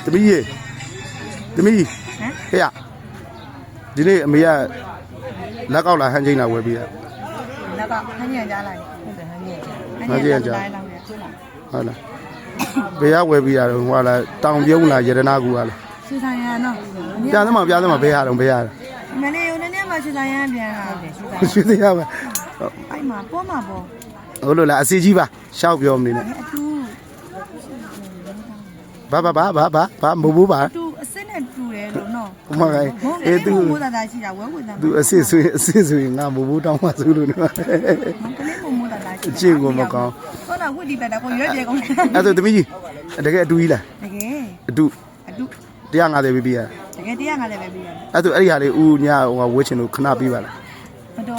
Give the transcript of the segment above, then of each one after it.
သမီးရေသမီးဟဲ့ဒီနေ့အမေကလက်ကောက်လာဟန်ချင်းလာဝယ်ပြီးရ 那个很严家来，很严家，ဟုတ်လားဘယ်ကဝယ်ပြီးရတော့ဟိုလာတောင်ပြုံးလာရတနာကူကလား 去三元喏， ပြသမှာဘယ်ရတော့ဘယ်ရ 没得有那年嘛去三元边啊， ရွှေသေးရပါ 哎妈，包嘛包， ဟုတ်လို့လားအစီကြီးပါရှောက်ပြောမနေနဲ့ 都 ဘာမဟုတ်ဘူးပါ 都生的都来了喏， ဟိုမှာအေးသူ 我在那去呀，我在那， သူအစစ်ဆိုရင်ငါမဘူးတောင်းမှဆိုလို့နော် 可能我在那去， အချင်းကိုမကောင်း 我那我这边那个月别讲， အဲ့ဒါသမီးကြီးတကယ်အတူကြီးလား 那个， အတူ 都， 150ပဲပြီးရ 那个这样个来别别， အဲ့ဒါအဲ့ဒီဟာလေးဦးညဟိုဝှချင်လို့ခဏပြီးပါလား 不多，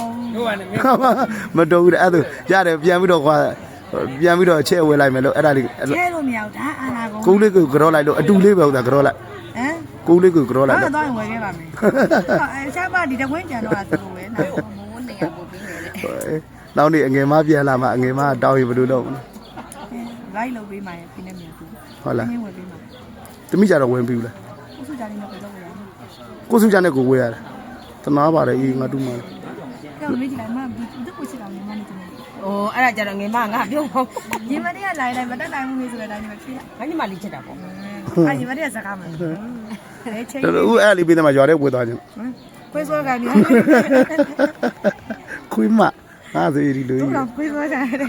မတော်ဘူးအဲ့ဒါရတယ်ပြန်ပြီးတော့ခွာပြန်ပြီးတော့ချက်ဝဲလိုက်မယ်လို့အဲ့ဒါလေး 车都没有，他按那个， ကုန်းလေးကိုကြောလိုက်လို့အတူလေးပဲဟုတ်တာကြောလိုက် 嗯。 ကုန်းလေးကိုကြောလိုက် 那 လို့ 当然会给吧没。哎，下把你的文件都还是不会，那我那个不平的。 နောက်နေ့အငယ်မပြန်လာမှအငယ်မတောင်းရင်ဘယ်လိုလုပ်မလဲ 来路比嘛，平的没有。 ဟုတ်လား 平会比嘛。 သမီးကြတော့ဝင်ပြီလား 我是家里面会做的。 ကိုစုကြနဲ့ကိုဝဲရတယ်သနာပါတယ်အေးငါတူးမှာ 要没起来嘛，这不起来嘛，你怎么？ 哦，အဲ့ဒါကြတော့ငယ်မငါပြောပေါ့ 你们这来来，没得来我们这个来你们去了。 ငါညီမလေးချက်တာပေါ့ 啊，你们这是干嘛？哎，切。 ဦးအဲ့လေးပေးတယ်မှာရွာထဲဝဲသွားခြင်း 会说干的。 ခွေးမငါစီဒီလူ 都 ကြီး 让会说干的。